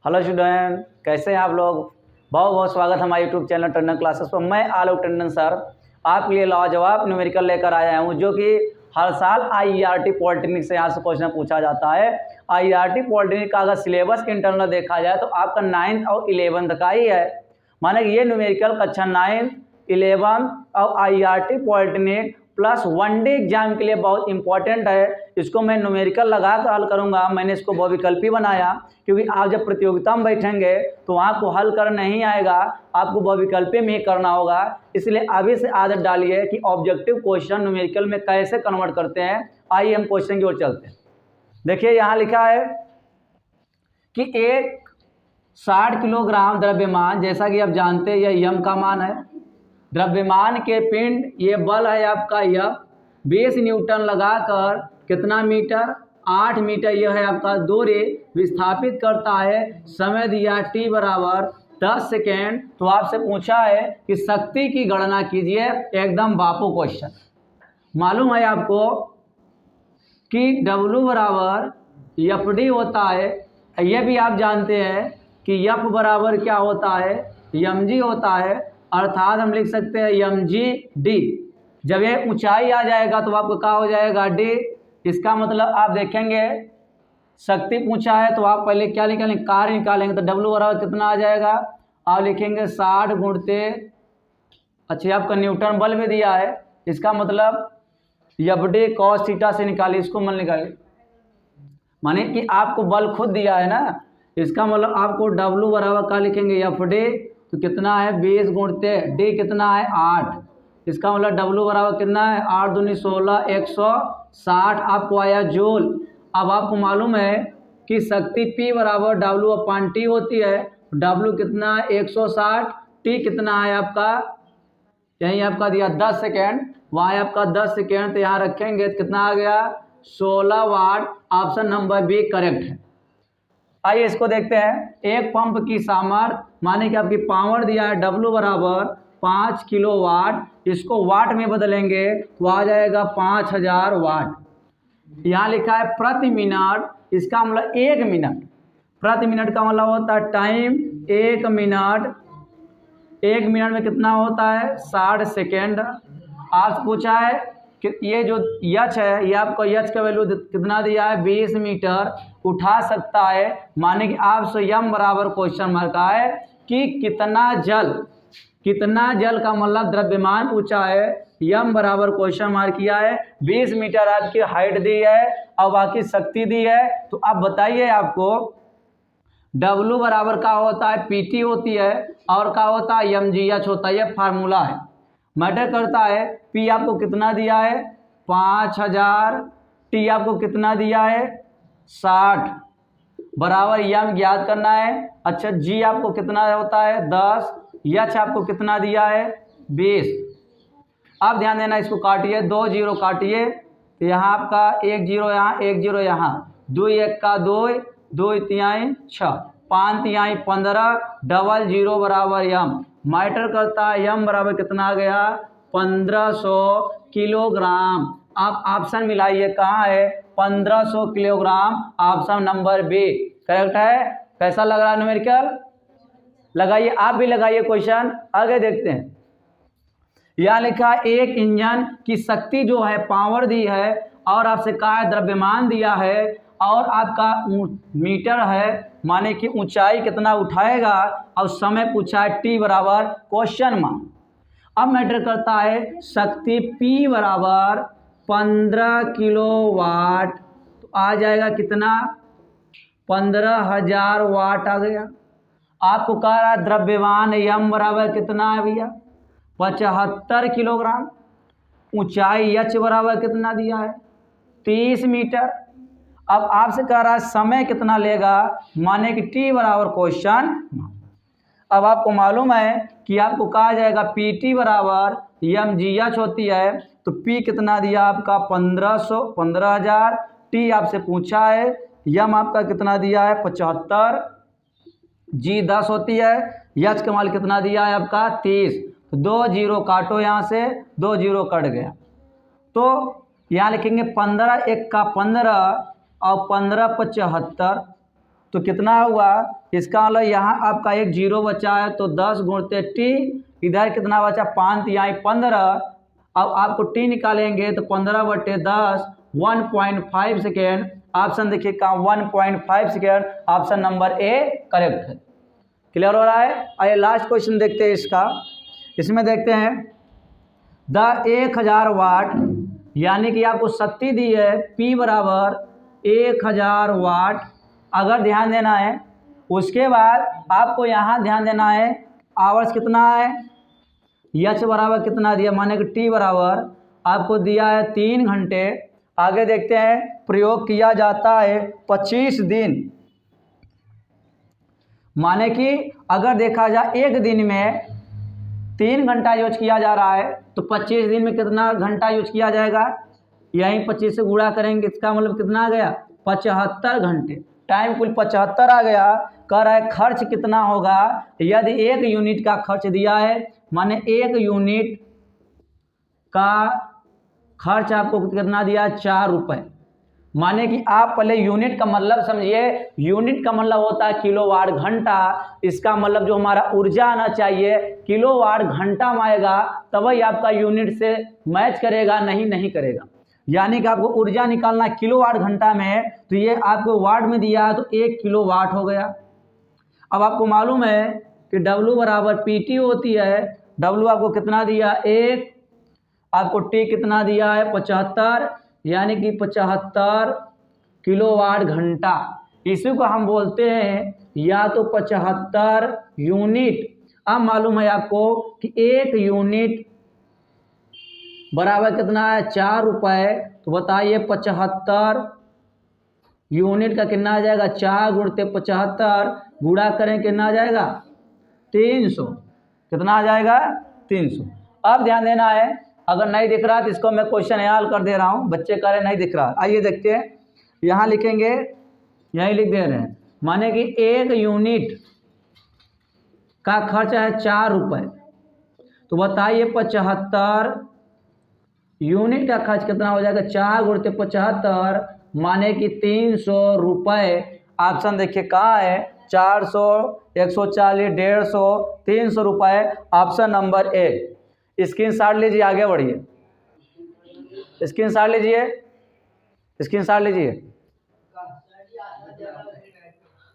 Hello student, कैसे हैं आप लोग। बहुत बहुत स्वागत है हमारे यूट्यूब चैनल टंडन क्लासेस पर। मैं आलोक टंडन सर आपके लिए लाजवाब न्यूमेरिकल लेकर आया हूं, जो कि हर साल आईईआरटी पॉलिटेक्निक से यहाँ से क्वेश्चन पूछा जाता है। आईईआरटी पॉलिटेक्निक का अगर सिलेबस इंटरनल देखा जाए तो आपका 9th और 11th का ही है। माने कि ये न्यूमेरिकल कक्षा 9th 11th और IERT polytechnic plus one day exam के लिए बहुत इंपॉर्टेंट है। इसको मैं न्यूमेरिकल लगा कर हल करूंगा। मैंने इसको बहुविकल्पी बनाया क्योंकि आप जब प्रतियोगिता में बैठेंगे तो आपको हल कर नहीं आएगा, आपको बहुविकल्पी में ही करना होगा। इसलिए अभी से आदत डालिए कि ऑब्जेक्टिव क्वेश्चन न्यूमेरिकल में कैसे कन्वर्ट करते हैं। आइए हम क्वेश्चन की ओर चलते हैं। देखिए यहाँ लिखा है कि एक 60 किलोग्राम द्रव्यमान, जैसा कि आप जानते हैं यह यम का मान है, द्रव्यमान के पिंड, ये बल है आपका यह 20 न्यूटन लगाकर कितना मीटर 8 मीटर यह है आपका दूरी विस्थापित करता है। समय दिया t बराबर 10 सेकेंड। तो आपसे पूछा है कि शक्ति की गणना कीजिए। एकदम बापू क्वेश्चन। मालूम है आपको कि W बराबर FD होता है। यह भी आप जानते हैं कि F बराबर क्या होता है, mg होता है। अर्थात हम लिख सकते हैं mg/d। जब ये ऊंचाई आ जाएगा तो आपको क्या हो जाएगा, d। इसका मतलब आप देखेंगे शक्ति पूछा है तो आप पहले क्या निकालेंगे, कार्य निकालेंगे। तो W बराबर कितना आ जाएगा, आप लिखेंगे 60 गुणते, अच्छा आपका न्यूटन बल में दिया है, इसका मतलब FD cos थीटा से निकालिए, इसको मन निकालिए। माने कि आपको बल खुद दिया है ना, इसका मतलब आपको W बराबर क्या लिखेंगे, FD तो कितना है 20 गुणते d कितना है 8। इसका मतलब W बराबर कितना है 8 दूनी 16 160 आपको आया जूल। अब आपको मालूम है कि शक्ति P बराबर W/T होती है। W कितना है 160, T कितना है आपका, यहीं आपका दिया 10 सेकेंड, वहाँ आपका 10 सेकेंड, तो यहाँ रखेंगे तो कितना आ गया 16 वाट। ऑप्शन नंबर बी करेक्ट है। आइए इसको देखते हैं। एक पंप की सामर्थ्य, माने कि आपकी पावर दिया है W बराबर 5 किलोवाट, इसको वाट में बदलेंगे तो आ जाएगा 5000 वाट। यहाँ लिखा है प्रति मिनट, इसका मतलब 1 मिनट, प्रति मिनट का मतलब होता है टाइम, 1 मिनट, 1 मिनट में कितना होता है 60 सेकेंड। आज पूछा है कि ये जो यच है, ये आपको यच का वैल्यू कितना दिया है 20 मीटर उठा सकता है। माने कि आपसे यम बराबर क्वेश्चन मार्क है कि कितना जल, कितना जल का मतलब द्रव्यमान पूछा है। यम बराबर क्वेश्चन मार्क किया है, 20 मीटर आपकी हाइट दी है और बाकी शक्ति दी है। तो अब बताइए आपको W बराबर का होता है PT होती है और का होता है mgh होता है। यह फार्मूला है, मैटर करता है। P आपको कितना दिया है 5000, T आपको कितना दिया है 60 बराबर यम ज्ञात करना है। अच्छा G आपको कितना होता है 10, H आपको कितना दिया है 20। अब ध्यान देना, इसको काटिए, 2 0 काटिए तो यहाँ आपका 1 0 यहाँ 1 0 यहाँ, 2 1 का 2, 2 तिहाई 6, 5 तिहाई 15, डबल 0 बराबर यम। मैटर करता है यम बराबर कितना आ गया 1500 किलोग्राम। आप ऑप्शन मिलाइए, कहाँ है 1500 kilogram. Option number B correct है। कैसा लग रहा है न्यूमेरिकल, लगाइए, आप भी लगाइए क्वेश्चन। आगे देखते हैं। यह लिखा है एक इंजन की शक्ति जो है पावर दी है और आपसे कहा है द्रव्यमान दिया है और आपका मीटर है, माने कि ऊंचाई कितना उठाएगा और समय पूछा है T बराबर क्वेश्चन मार्क। अब मैटर करता है शक्ति P बराबर 15 किलोवाट, तो आ जाएगा कितना 15000 वाट आ गया। आपको कह रहा है द्रव्यमान यम बराबर कितना है भैया 75 किलोग्राम, ऊंचाई H बराबर कितना दिया है 30 मीटर। अब आपसे कह रहा है समय कितना लेगा, माने कि T बराबर क्वेश्चन। अब आपको मालूम है कि आपको कहा जाएगा PT बराबर mgh होती है, तो P कितना दिया आपका 15000, T आपसे पूछा है, यम आपका कितना दिया है 75, G 10 होती है, H का मान कितना दिया है आपका 30। तो 2 0 काटो, यहाँ से 2 0 कट गया, तो यहाँ लिखेंगे 15 1 का 15 और 15 75, तो कितना हुआ, इसका मतलब यहाँ आपका एक जीरो बचा है, तो 10 गुणते टी, इधर कितना बचा 5 यहाँ 15। अब आपको टी निकालेंगे तो 15/10 1.5 सेकेंड। ऑप्शन देखिए कहाँ 1.5 second, option number A correct है। क्लियर हो रहा है। आइए लास्ट क्वेश्चन देखते हैं इसका। इसमें देखते हैं द 1000 वाट, यानी कि आपको शक्ति दी है P बराबर 1000 वाट। अगर ध्यान देना है, उसके बाद आपको यहाँ ध्यान देना है आवर्स कितना है, H बराबर कितना दिया, माने कि T बराबर आपको दिया है 3 घंटे। आगे देखते हैं, प्रयोग किया जाता है 25 दिन, माने कि अगर देखा जाए एक दिन में 3 घंटा यूज किया जा रहा है, तो 25 दिन में कितना घंटा यूज किया जाएगा, यहीं 25 से गुणा करेंगे, इसका मतलब कितना आ गया 75 घंटे। टाइम कुल 75 आ गया। कह रहा है खर्च कितना होगा, यदि 1 यूनिट का खर्च दिया है, माने 1 यूनिट का खर्च आपको कितना दिया 4 रुपये। माने कि आप पहले यूनिट का मतलब समझिए, यूनिट का मतलब होता है किलोवाट घंटा। इसका मतलब जो हमारा ऊर्जा आना चाहिए किलोवाट घंटा में आएगा, तभी आपका यूनिट से मैच करेगा, नहीं करेगा। यानी कि आपको ऊर्जा निकालना किलोवाट घंटा में, तो ये आपको वाट में दिया है, तो 1 किलोवाट हो गया। अब आपको मालूम है कि W बराबर PT होती है। W आपको कितना दिया 1, आपको T कितना दिया है 75, यानी कि 75 किलोवाट घंटा। इसी को हम बोलते हैं या तो 75 यूनिट। अब मालूम है आपको कि 1 यूनिट बराबर कितना है 4 रुपये, तो बताइए 75 यूनिट का कितना आ जाएगा, 4 गुणते 75 गुणा करें कितना आ जाएगा 300। कितना आ जाएगा 300। अब ध्यान देना है, अगर नहीं दिख रहा तो इसको मैं क्वेश्चन हल कर दे रहा हूँ, बच्चे कह रहे नहीं दिख रहा। आइए देखते हैं, यहाँ लिखेंगे, यहीं लिख दे रहे हैं, माने कि 1 यूनिट का खर्च है 4 रुपये, तो बताइए 75 यूनिट का खर्च कितना हो जाएगा, 4 गुणते 75 माने कि 300 रुपये। ऑप्शन देखिए कहाँ है, 400, 140, 150, 300 रुपये, ऑप्शन नंबर ए। स्क्रीनशॉट लीजिए, आगे बढ़िए, स्क्रीनशॉट लीजिए, स्क्रीनशॉट लीजिए।